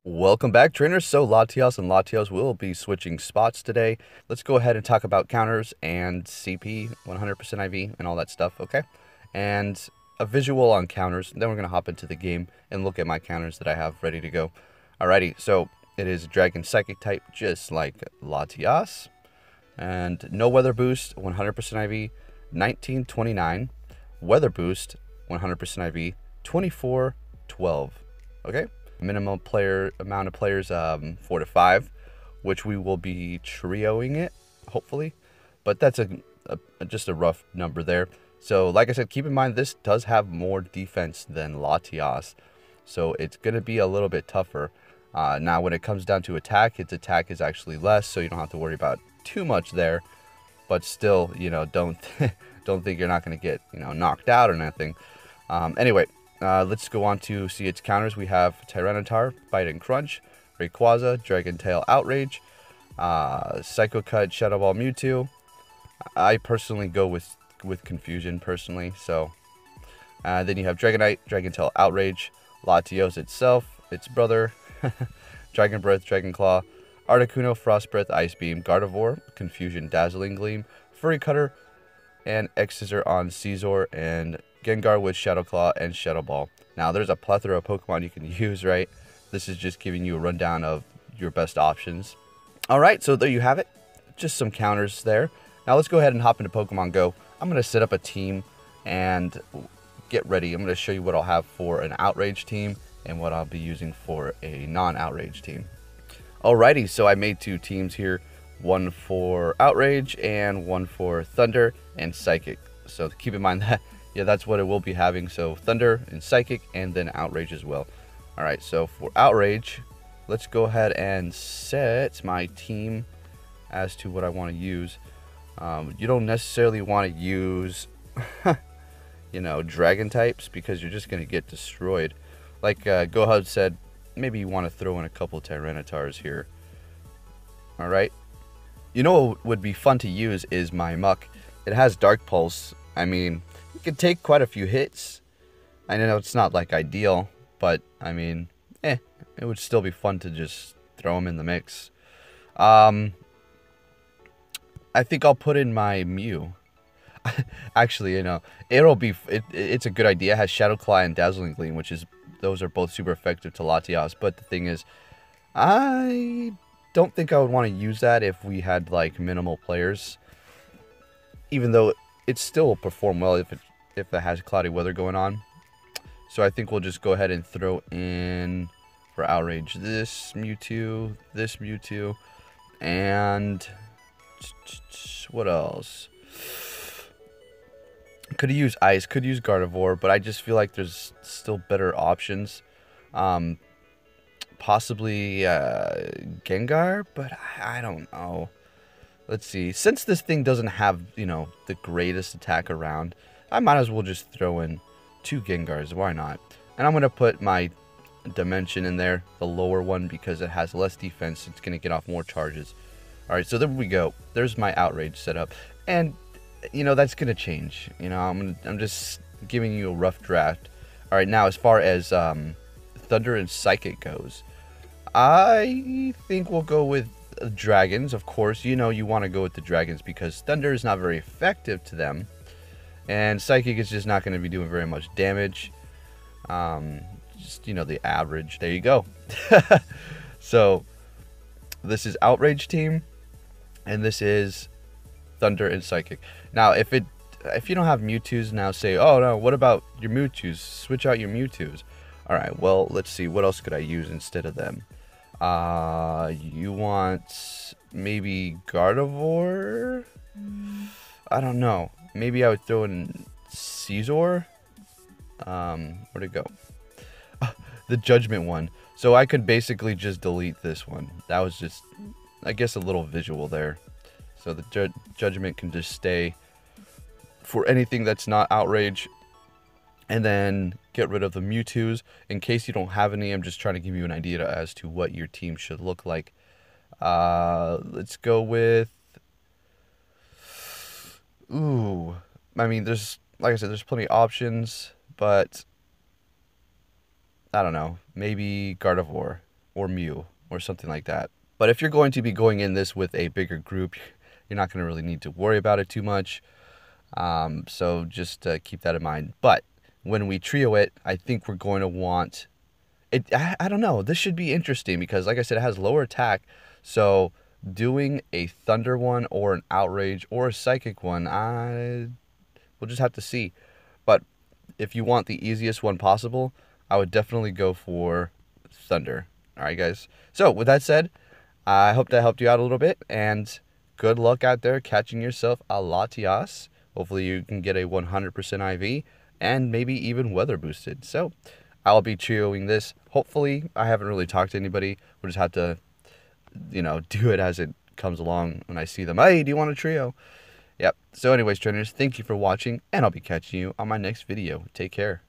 Welcome back, trainers. So Latios and Latias will be switching spots today. Let's go ahead and talk about counters and CP, 100% IV, and all that stuff, okay? And a visual on counters. Then we're going to hop into the game and look at my counters that I have ready to go. Alrighty, so it is Dragon Psychic type, just like Latias. And no weather boost, 100% IV, 1929. Weather boost, 100% IV, 2412. Okay? Minimum player amount of players, 4 to 5, which we will be trioing it, hopefully. But that's just a rough number there. So, like I said, keep in mind this does have more defense than Latias, so it's going to be a little bit tougher. Now, when it comes down to attack, its attack is actually less, so you don't have to worry about too much there. But still, don't don't think you're not going to get knocked out or anything. Anyway. Let's go on to see its counters. We have Tyranitar, Bite and Crunch, Rayquaza, Dragon Tail, Outrage, Psycho Cut, Shadow Ball, Mewtwo. I personally go with Confusion personally. So then you have Dragonite, Dragon Tail, Outrage, Latios itself, its brother, Dragon Breath, Dragon Claw, Articuno, Frost Breath, Ice Beam, Gardevoir, Confusion, Dazzling Gleam, Furry Cutter, and X-Scissor on Caesar, and Gengar with Shadow Claw and Shadow Ball. Now, there's a plethora of Pokemon you can use, right? This is just giving you a rundown of your best options. Alright, so there you have it. Just some counters there. Now, let's go ahead and hop into Pokemon Go. I'm going to set up a team and get ready. I'm going to show you what I'll have for an Outrage team and what I'll be using for a non-Outrage team. Alrighty, so I made two teams here. One for Outrage and one for Thunder and Psychic. So keep in mind that, yeah, that's what it will be having. So Thunder and Psychic and then Outrage as well. Alright, so for Outrage, let's go ahead and set my team as to what I want to use. You don't necessarily want to use, Dragon types because you're just going to get destroyed. Like GoHub said, maybe you want to throw in a couple Tyranitars here. Alright. You know what would be fun to use is my Muck. It has Dark Pulse. I mean, it can take quite a few hits. I know it's not like ideal, but I mean, it would still be fun to just throw him in the mix. I think I'll put in my Mew. Actually, it's a good idea. It has Shadow Claw and Dazzling Gleam, those are both super effective to Latias. But the thing is, I don't think I would want to use that if we had like minimal players, even though it still will perform well if it has cloudy weather going on. So I think we'll just go ahead and throw in for Outrage this Mewtwo, and what else? Could use Ice, could use Gardevoir, but I just feel like there's still better options. Possibly Gengar, but I don't know. Let's see. Since this thing doesn't have, the greatest attack around, I might as well just throw in 2 Gengars. Why not? And I'm going to put my Dimension in there, the lower one, because it has less defense. It's going to get off more charges. Alright, so there we go. There's my Outrage setup. And, that's going to change. I'm just giving you a rough draft. Alright, now as far as Thunder and Psychic goes, I think we'll go with Dragons. Of course, you want to go with the Dragons because Thunder is not very effective to them, and Psychic is just not going to be doing very much damage. Just the average. There you go. So this is Outrage team, and this is Thunder and Psychic. Now, if you don't have Mewtwo's, now say, oh no, what about your Mewtwo's? Switch out your Mewtwo's. Alright, well, let's see. What else could I use instead of them? You want maybe Gardevoir? I don't know. Maybe I would throw in Caesar. Where'd it go? The Judgment one. So I could basically just delete this one. That was just, I guess, a little visual there. So the Judgment can just stay for anything that's not Outrage. And then get rid of the Mewtwo's. In case you don't have any, I'm just trying to give you an idea as to what your team should look like. Let's go with... I mean, like I said, there's plenty of options, but I don't know. Maybe Gardevoir. or Mew or something like that. But if you're going to be going in this with a bigger group, you're not going to really need to worry about it too much. So just keep that in mind. But when we trio it, I think we're going to want it. I don't know. This should be interesting because, like I said, it has lower attack. So doing a Thunder one or an Outrage or a Psychic one, we'll just have to see. But if you want the easiest one possible, I would definitely go for Thunder. All right, guys. So with that said, I hope that helped you out a little bit, and good luck out there catching yourself a Latias. Hopefully you can get a 100% IV and maybe even weather boosted. So I'll be trioing this. Hopefully, I haven't really talked to anybody. We'll just have to, do it as it comes along when I see them. Hey, do you want a trio? Yep. So anyways, trainers, thank you for watching, and I'll be catching you on my next video. Take care.